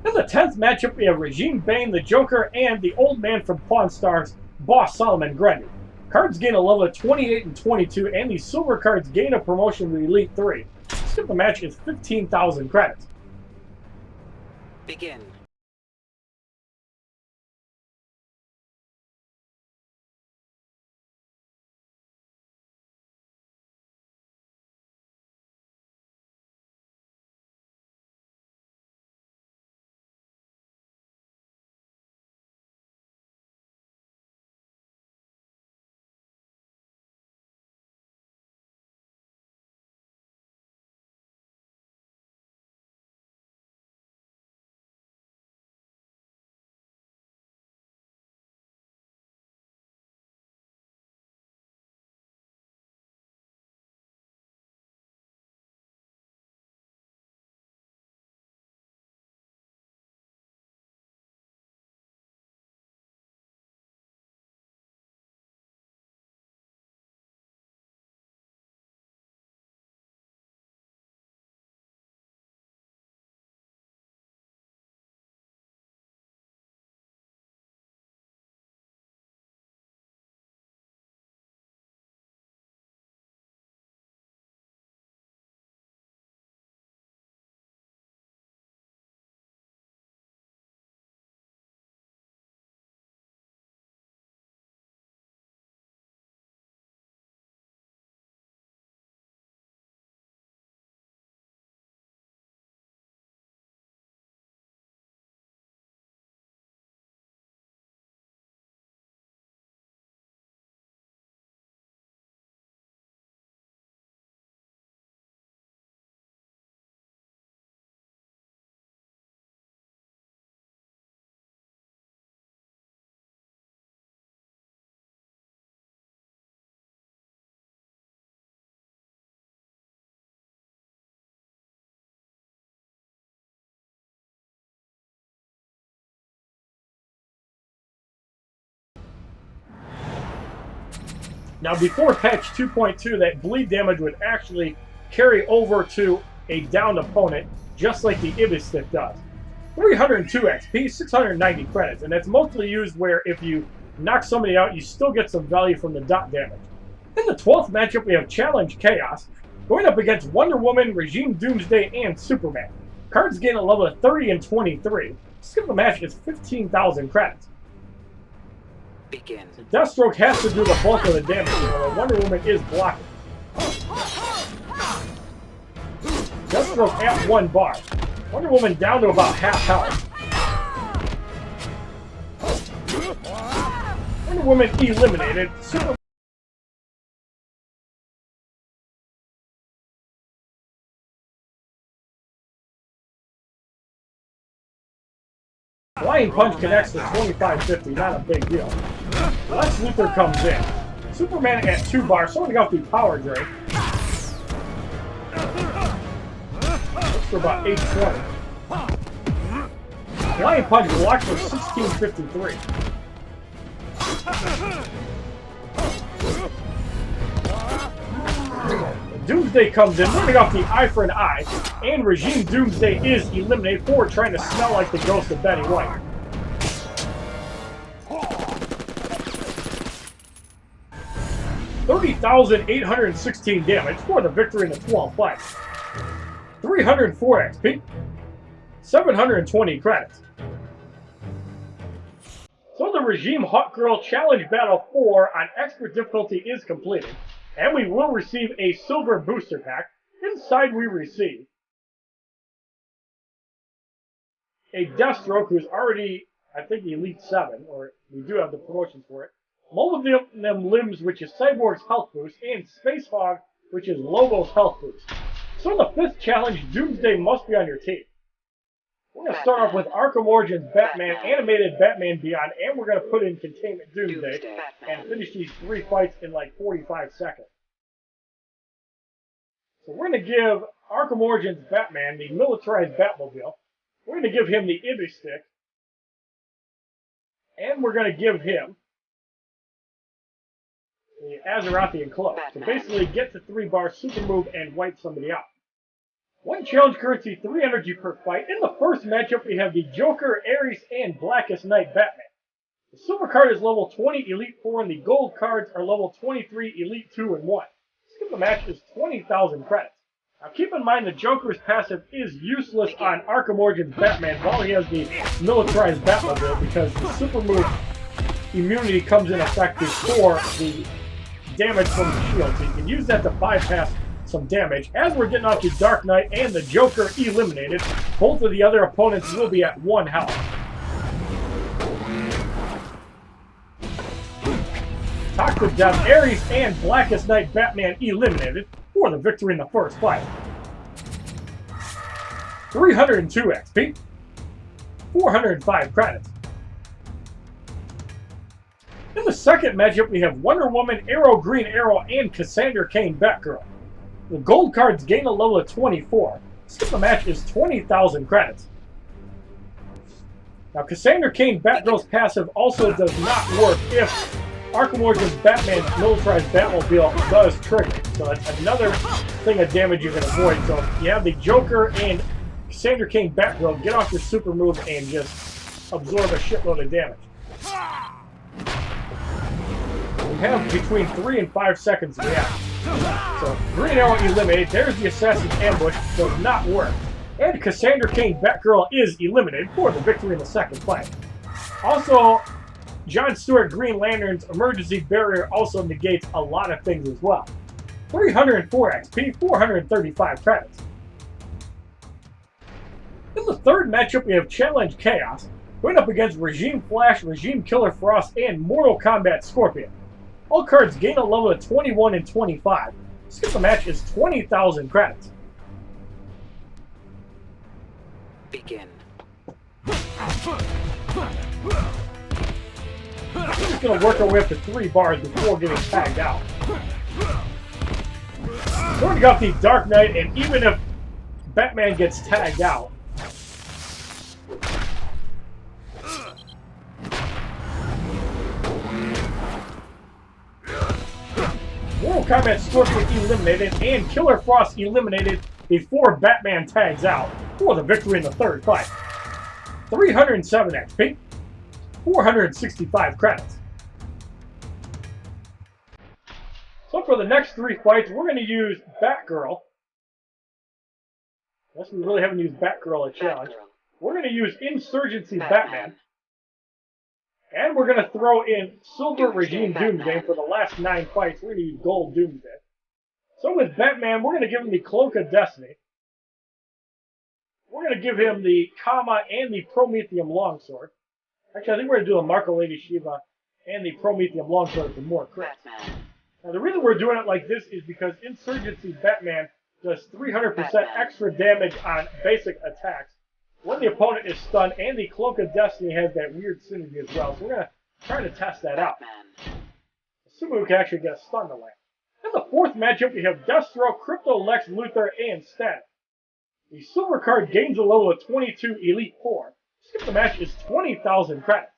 In the 10th matchup, we have Regime Bane, the Joker, and the old man from Pawn Stars, Boss Solomon Grundy. Cards gain a level of 28 and 22, and the silver cards gain a promotion to Elite 3. Skip the match is 15,000 credits. Begin. Now, before patch 2.2, that bleed damage would actually carry over to a downed opponent, just like the Ibis stick does. 302 XP, 690 credits, and that's mostly used where if you knock somebody out, you still get some value from the dot damage. In the 12th matchup, we have Challenge Chaos, going up against Wonder Woman, Regime Doomsday, and Superman. Cards gain a level of 30 and 23. Skip the match is 15,000 credits. Begin. Deathstroke has to do the bulk of the damage, while Wonder Woman is blocking. Deathstroke at 1 bar. Wonder Woman down to about half health. Wonder Woman eliminated. Superman Flying Punch connects to 25-50, not a big deal. Lex Luthor comes in. Superman at 2 bars, sorting out the power drain. Looks for about 820. Flying Punch blocks for 1653. Doomsday comes in, running off the eye for an eye, and Regime Doomsday is eliminated for trying to smell like the ghost of Betty White. $30,816 damage for the victory in the 12th fight. 304 XP, 720 credits. So the Regime Hawkgirl Challenge Battle 4 on Expert difficulty is completed, and we will receive a silver booster pack. Inside we receive a Deathstroke who's already, I think, Elite 7, or we do have the promotions for it. Molybdenum Limbs, which is Cyborg's health boost, and Space Hog, which is Lobo's health boost. So in the 5th challenge, Doomsday must be on your team. We're going to start off with Arkham Origins Batman, Animated Batman Beyond, and we're going to put in Containment Doomsday and finish these 3 fights in like 45 seconds. So we're going to give Arkham Origins Batman the militarized Batmobile. We're going to give him the Ibis Stick. And we're going to give him the Azerothian Cloak to basically get to 3 bars, super move, and wipe somebody out. 1 challenge currency, 3 energy per fight. In the first matchup, we have the Joker, Ares, and Blackest Night Batman. The silver card is level 20, Elite 4, and the gold cards are level 23, Elite 2, and 1. Skip the match is 20,000 credits. Now keep in mind the Joker's passive is useless on Arkham Origins Batman while he has the militarized Batmobile because the super move immunity comes in effect before the damage from the shield. So you can use that to bypass some damage. As we're getting off the Dark Knight and the Joker eliminated, both of the other opponents will be at 1 health. Talk to Death, Ares and Blackest Night Batman eliminated for the victory in the first fight. 302 XP, 405 credits. In the second matchup, we have Wonder Woman, Arrow, Green Arrow, and Cassandra Cain Batgirl. The gold cards gain a level of 24. Skip the match is 20,000 credits. Now, Cassandra Cain Batgirl's passive also does not work if Arkham Origins Batman's militarized Batmobile does trigger. So that's another thing of damage you can avoid. So you have the Joker and Cassandra Cain Batgirl get off your super move and just absorb a shitload of damage. We have between 3 and 5 seconds to react. So Green Arrow eliminated. There's the Assassin's Ambush. Does not work. And Cassandra Cain Batgirl is eliminated for the victory in the second fight. Also, John Stewart Green Lantern's emergency barrier also negates a lot of things as well. 304 XP, 435 credits. In the third matchup, we have Challenge Chaos going up against Regime Flash, Regime Killer Frost, and Mortal Kombat Scorpion. All cards gain a level of 21 and 25. Skip the match is 20,000 credits. Begin. We're just going to work our way up to 3 bars before getting tagged out. We already got the Dark Knight, and even if Batman gets tagged out, Mortal Kombat Scorpion eliminated and Killer Frost eliminated before Batman tags out for the victory in the third fight. 307 XP, 465 credits. So for the next 3 fights, we're going to use Batgirl. Unless we really haven't used Batgirl at challenge. We're going to use Insurgency Batman. And we're going to throw in Silver Regime Doomsday for the last 9 fights. We're going to use Gold Doomsday. So with Batman, we're going to give him the Cloak of Destiny. We're going to give him the Kama and the Prometheum Longsword. Actually, I think we're going to do a Marco Lady Shiva and the Prometheum Longsword for more crits. Now, the reason we're doing it like this is because Insurgency Batman does 300% extra damage on basic attacks when the opponent is stunned, and the Cloak of Destiny has that weird synergy as well. So we're going to try to test that out. Assuming we can actually get a stun to land. In the fourth matchup, we have Deathstroke, Crypto, Lex Luthor, and Static. The silver card gains a level of 22, Elite 4. Skip the match is 20,000 credits.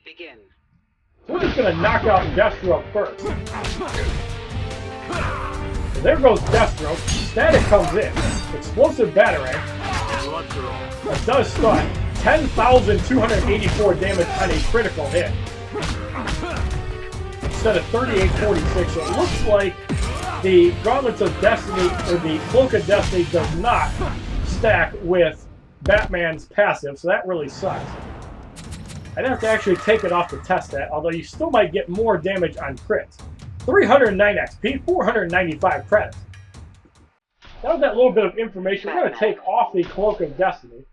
Begin. So we're just going to knock out Deathstroke first. So there goes Deathstroke. Static comes in. Explosive Batarang. That does stun. 10,284 damage on a critical hit. Instead of 3846. So it looks like the Gauntlets of Destiny, or the Cloak of Destiny, does not stack with Batman's passive, so that really sucks. I'd have to actually take it off to test that, although you still might get more damage on crits. 309 XP, 495 credits. That was that little bit of information. We're going to take off the Cloak of Destiny.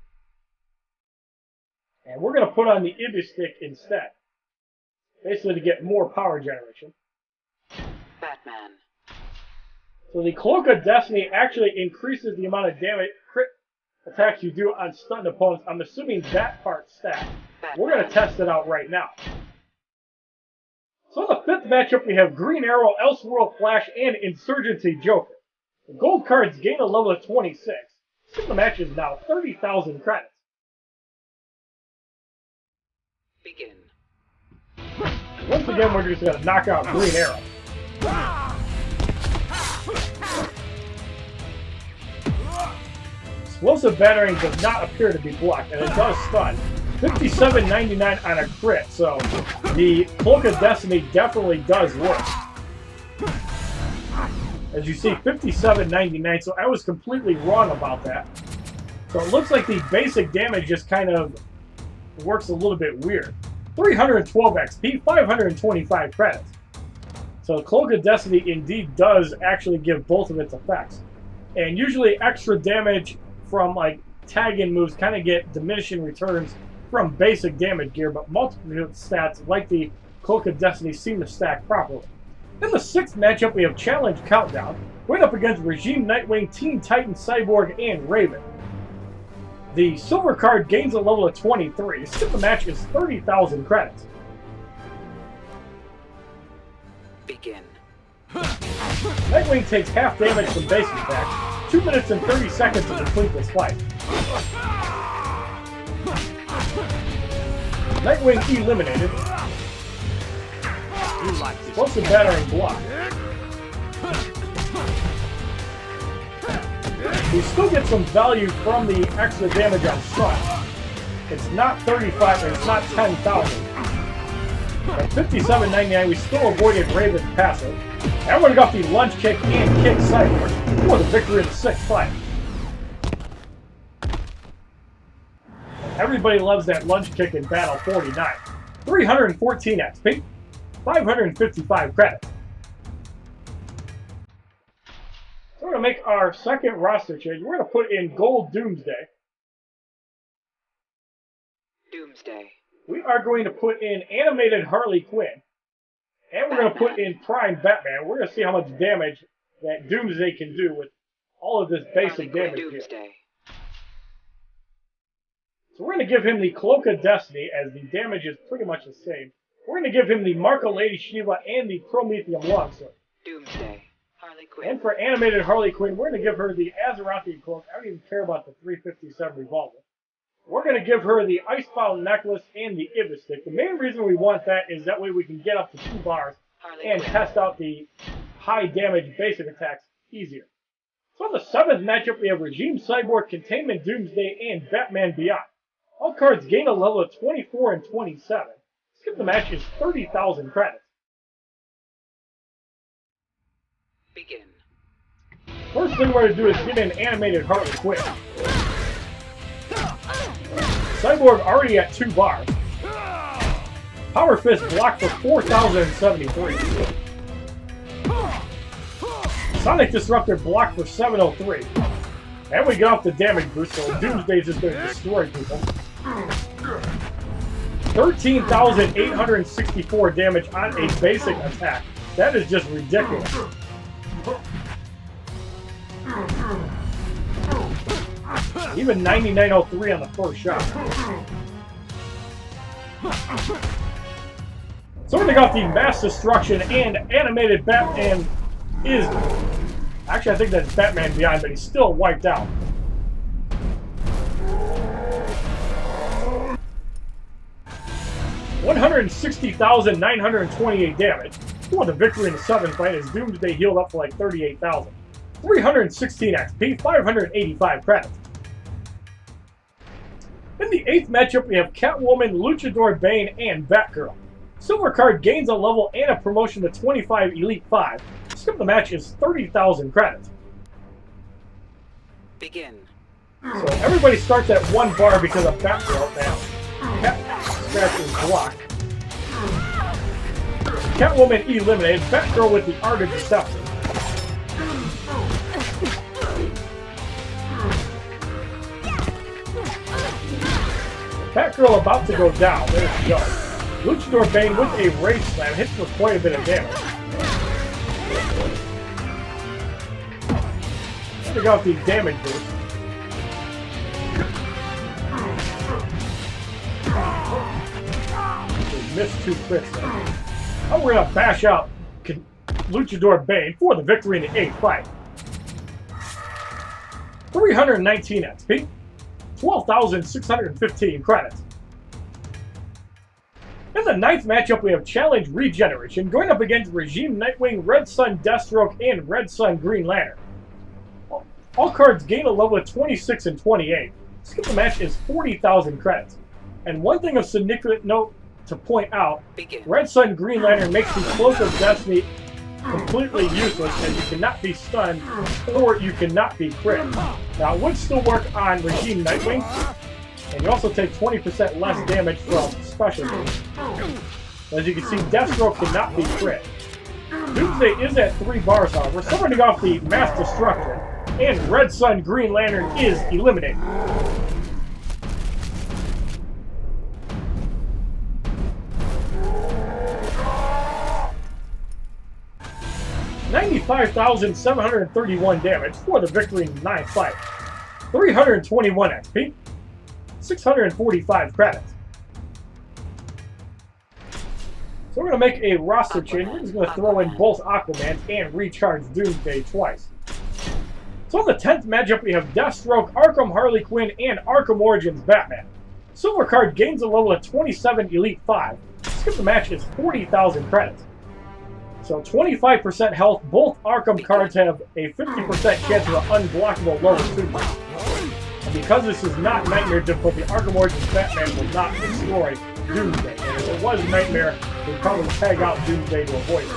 And we're going to put on the Ibis Stick instead. Basically to get more power generation. Batman. So the Cloak of Destiny actually increases the amount of damage, crit attacks you do on stunned opponents. I'm assuming that part stacks. We're going to test it out right now. So in the fifth matchup, we have Green Arrow, Elseworld Flash, and Insurgency Joker. The gold cards gain a level of 26. So the match is now 30,000 credits. Begin. Once again, we're just going to knock out Green Arrow. Explosive Battering does not appear to be blocked, and it does stun. 57.99 on a crit, so the Cloak of Destiny definitely does work. As you see, 57.99, so I was completely wrong about that. So it looks like the basic damage just kind of works a little bit weird. 312 XP, 525 credits. So the Cloak of Destiny indeed does actually give both of its effects. And usually extra damage from like tag-in moves kind of get diminishing returns from basic damage gear, but multiple stats like the Cloak of Destiny seem to stack properly. In the sixth matchup, we have Challenge Countdown, going up against Regime, Nightwing, Teen Titan, Cyborg, and Raven. The silver card gains a level of 23. Skip the match is 30,000 credits. Begin. Nightwing takes half damage from basic attacks. 2 minutes and 30 seconds to complete this fight. Nightwing eliminated. Explosive Battering blocked. We still get some value from the extra damage on stun. It's not 35, and it's not 10,000. At 57.99, we still avoided Raven's passive. And we got the lunge kick and kick Cyborg for the victory in the sixth fight. Everybody loves that lunge kick in Battle 49. 314 XP, 555 credits. So we're going to make our second roster change. We're going to put in Gold Doomsday. Doomsday. We are going to put in Animated Harley Quinn. And we're going to put in Prime Batman. We're going to see how much damage that Doomsday can do with all of this basic damage here. So we're going to give him the Cloak of Destiny, as the damage is pretty much the same. We're going to give him the Mark of Lady Shiva and the Prometheum Longsword. Doomsday. Harley Quinn. And for Animated Harley Quinn, we're going to give her the Azerothi Cloak. I don't even care about the 357 revolver. We're going to give her the Icebound Necklace and the Ibis Stick. The main reason we want that is that way we can get up to 2 bars and test out the high damage basic attacks easier. So in the seventh matchup, we have Regime, Cyborg, Containment, Doomsday, and Batman Beyond. All cards gain a level of 24 and 27. Skip the match is 30,000 credits. Begin. First thing we're going to do is get in Animated Harley Quinn. Cyborg already at 2 bars. Power Fist blocked for 4,073. Sonic Disruptor blocked for 703. And we get off the damage boost, so Doomsday is just going to destroy people. 13,864 damage on a basic attack. That is just ridiculous. Even 9903 on the first shot. So we're going to go the Mass Destruction and Animated Batman is... Actually, I think that's Batman Beyond, but he's still wiped out. $160,928 damage. For the victory in the seventh fight as Doomsday healed up for like 38,000. 316 XP, 585 credits. In the eighth matchup, we have Catwoman, Luchador, Bane, and Batgirl. Silver card gains a level and a promotion to 25 Elite 5. Skip the match is 30,000 credits. Begin. So everybody starts at 1 bar because of Batgirl now. Cat scratches block. Catwoman eliminated. Batgirl with the Art of Deception. Batgirl about to go down. There she goes. Luchador Bane with a race slam hits for quite a bit of damage. Check out the damage boost. Missed 2 crits there. Oh, we're gonna bash out Luchador Bane for the victory in the 8th fight. 319 XP, 12,615 credits. In the 9th matchup, we have Challenge Regeneration going up against Regime Nightwing, Red Sun Deathstroke, and Red Sun Green Lantern. All cards gain a level of 26 and 28. Skip the match is 40,000 credits. And one thing of significant note to point out, Red Sun Green Lantern makes the Cloak of Destiny completely useless, as you cannot be stunned or you cannot be crit. Now, it would still work on Regime Nightwing, and you also take 20% less damage from special moves. As you can see, Deathstroke cannot be crit. Doomsday is at 3 bars, however, starting off the Mass Destruction, and Red Sun Green Lantern is eliminated. 95,731 damage for the victory in the 9th fight. 321 XP, 645 credits. So we're going to make a roster change. We're just going to throw in both Aquaman and recharge Doomsday twice. So in the 10th matchup, we have Deathstroke, Arkham Harley Quinn, and Arkham Origins Batman. Silver card gains a level of 27 Elite 5. Skip the match is 40,000 credits. So 25% health, both Arkham cards have a 50% chance of an unblockable level 2. And because this is not Nightmare difficulty, Arkham Origins Batman will not destroy Doomsday. And if it was Nightmare, we'd probably tag out Doomsday to avoid it.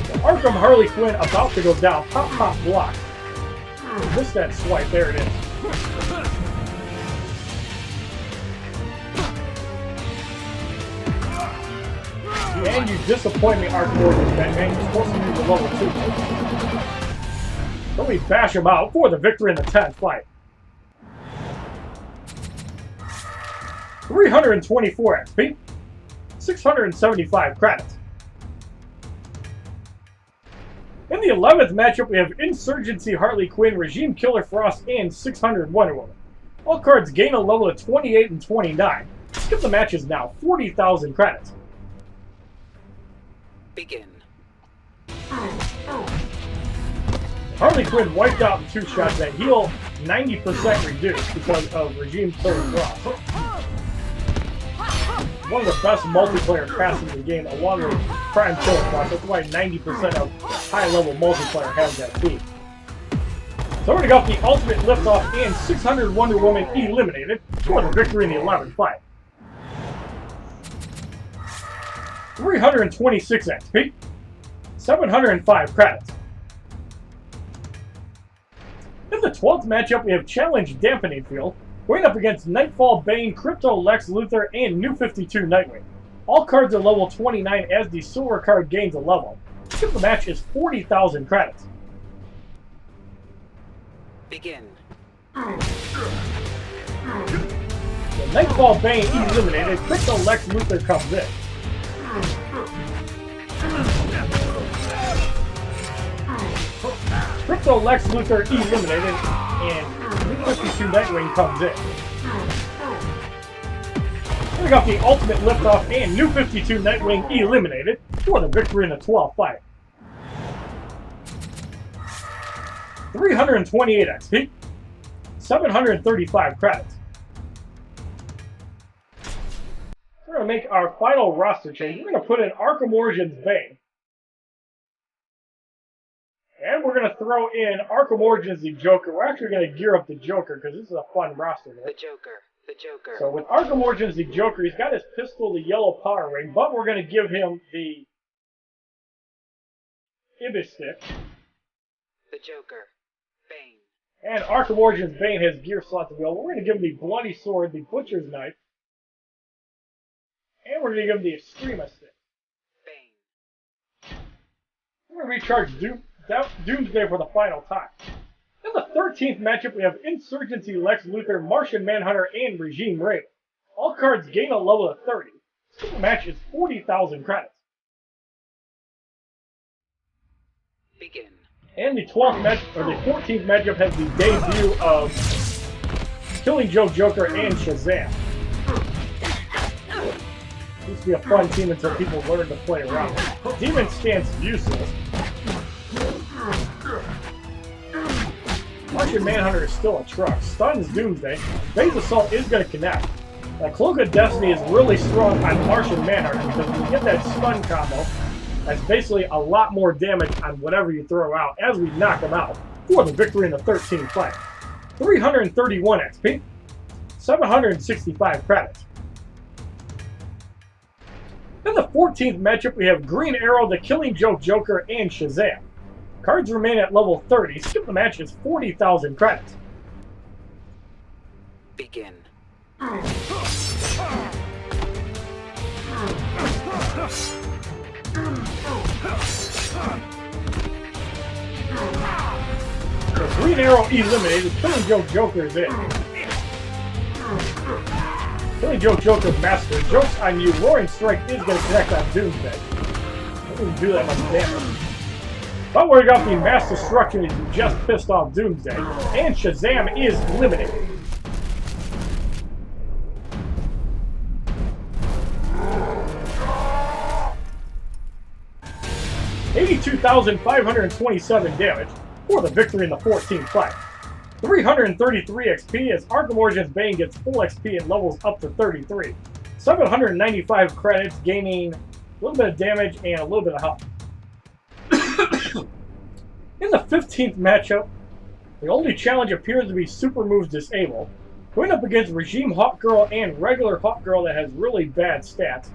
So Arkham Harley Quinn about to go down. Pop, pop, block. Missed that swipe. There it is. And you disappoint me, Arkham Origins Batman. You're supposed to use the level 2. So we bash him out for the victory in the 10th fight. 324 XP, 675 credits. In the 11th matchup, we have Insurgency Harley Quinn, Regime Killer Frost, and 600 Wonder Woman. All cards gain a level of 28 and 29. Skip the match is now 40,000 credits. Begin. Harley Quinn wiped out in 2 shots that heal 90% reduced because of Regime Killer Frost. One of the best multiplayer passes in the game, along with Prime Killer Frost. That's why 90% of high-level multiplayer has that feat. So we're going to go the ultimate liftoff and 600 Wonder Woman eliminated for the victory in the 11th fight. 326 XP, 705 credits. In the 12th matchup, we have Challenge Dampening Field, going up against Nightfall Bane, Crypto Lex Luthor, and New 52 Nightwing. All cards are level 29 as the silver card gains a level. Skip the match is 40,000 credits. Begin. The Nightfall Bane eliminated, Crypto Lex Luthor comes in. Crypto Lex Luthor eliminated, and New 52 Nightwing comes in. We got the ultimate liftoff and New 52 Nightwing eliminated for the victory in the 12th fight. 328 XP, 735 credits. We're going to make our final roster change. We're going to put in Arkham Origins Bane. And we're going to throw in Arkham Origins the Joker. We're actually going to gear up the Joker because this is a fun roster. Right? The Joker. The Joker. So with Arkham Origins the Joker, he's got his pistol, the yellow power ring, but we're going to give him the Ibis Stick. The Joker. Bane. And Arkham Origins Bane has gear slots available. We're going to give him the Bloody Sword, the Butcher's Knife, and we're going to give him the Extrema Stick. Bane. We're going to recharge Doomsday for the final time. In the 13th matchup, we have Insurgency Lex Luthor, Martian Manhunter, and Regime Raven. All cards gain a level of 30. The match is 40,000 credits. Begin. And the 14th matchup has the debut of Killing Joke Joker and Shazam. Used to be a fun team until people learned to play around. Demon Stance useless. Martian Manhunter is still a truck. Stuns Doomsday. Phase Assault is going to connect. Cloak of Destiny is really strong on Martian Manhunter because when you get that stun combo, that's basically a lot more damage on whatever you throw out as we knock him out for the victory in the 13th fight. 331 XP, 765 credits. In the 14th matchup, we have Green Arrow, the Killing Joke Joker, and Shazam. Cards remain at level 30. Skip the match is 40,000 credits. Begin. So Green Arrow eliminated. Killing Joke Joker is in. Killing Joke Joker master. Joke's on you. Roaring Strike is going to connect on Doomsday. It doesn't do that much damage. But we got the Mass Destruction as you just pissed off Doomsday. And Shazam is eliminated. $82,527 damage for the victory in the 14th fight. 333 XP as Arkham Origins Bane gets full XP and levels up to 33. 795 credits, gaining a little bit of damage and a little bit of health. In the 15th matchup, the only challenge appears to be Super Moves Disable. Going up against Regime Hawkgirl and regular Hawkgirl that has really bad stats.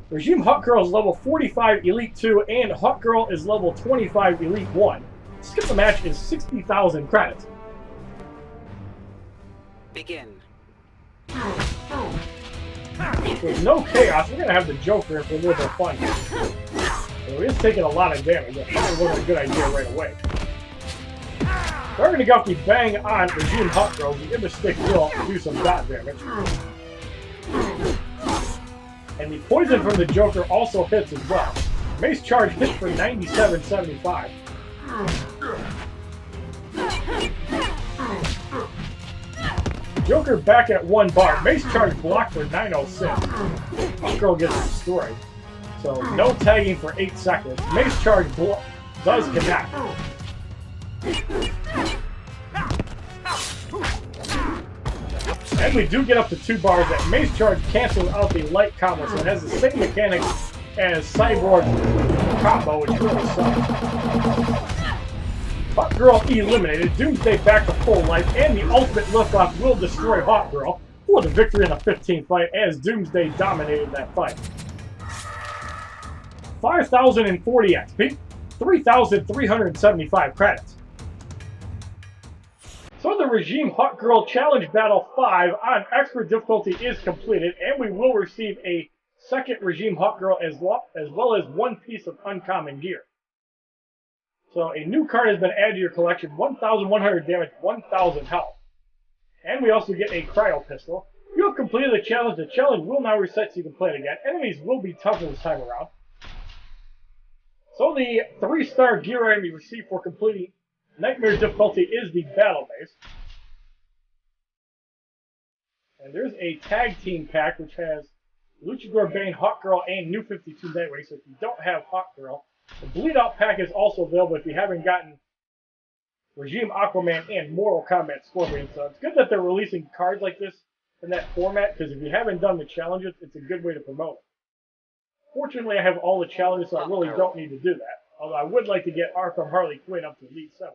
Regime Hawkgirl is level 45 Elite 2 and Hawkgirl is level 25 Elite 1. Skip the match is 60,000 credits. Begin. With no chaos, we're going to have the Joker for a little bit of fun. So he is taking a lot of damage. That probably wasn't a good idea right away. We're going to go off the bang on Regime Hawkgirl. The Ibis Stick will do some dot damage. And the poison from the Joker also hits as well. Mace Charge hits for 97.75. Joker back at 1 bar. Mace Charge blocked for 906. Hawkgirl gets destroyed. So no tagging for 8 seconds. Mace Charge does connect. And we do get up to 2 bars. That Mace Charge cancels out the light combo, so it has the same mechanics as Cyborg combo, which really sucks. Hawkgirl eliminated. Doomsday back to full life, and the ultimate liftoff will destroy Hawkgirl for the victory in the 15th fight as Doomsday dominated that fight. 5,040 XP, 3,375 credits. So the Regime Hawkgirl Challenge Battle 5 on Expert difficulty is completed, and we will receive a second Regime Hawkgirl as well as 1 piece of uncommon gear. So a new card has been added to your collection, 1,100 damage, 1,000 health. And we also get a cryo pistol. You have completed the challenge. The challenge will now reset so you can play it again. Enemies will be tougher this time around. So the 3-star gear item you receive for completing Nightmare difficulty is the Battle Base. And there's a tag team pack which has Luchador, Bane, Hawkgirl, and New 52 Nightwing. So if you don't have Hawkgirl, the Bleed Out pack is also available if you haven't gotten Regime Aquaman and Mortal Kombat Scorpion. So it's good that they're releasing cards like this in that format, because if you haven't done the challenges, it's a good way to promote it. Fortunately, I have all the challenges, so I really don't need to do that. Although I would like to get Arkham Harley Quinn up to Elite 7.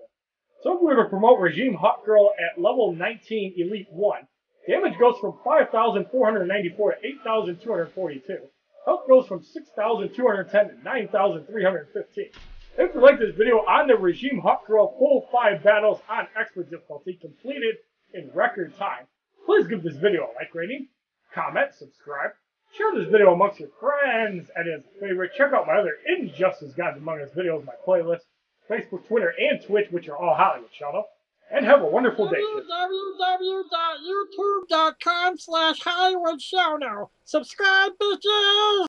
So if we were to promote Regime Hawkgirl at level 19 Elite 1, damage goes from 5,494 to 8,242. Health goes from 6,210 to 9,315. If you like this video on the Regime Hawkgirl full 5 battles on expert difficulty completed in record time, please give this video a like rating, comment, subscribe, share this video amongst your friends, and as a favorite, check out my other Injustice Gods Among Us videos, my playlist, Facebook, Twitter, and Twitch, which are all HollywoodShono. And have a wonderful day. www.youtube.com/HollywoodShono. Subscribe, bitches!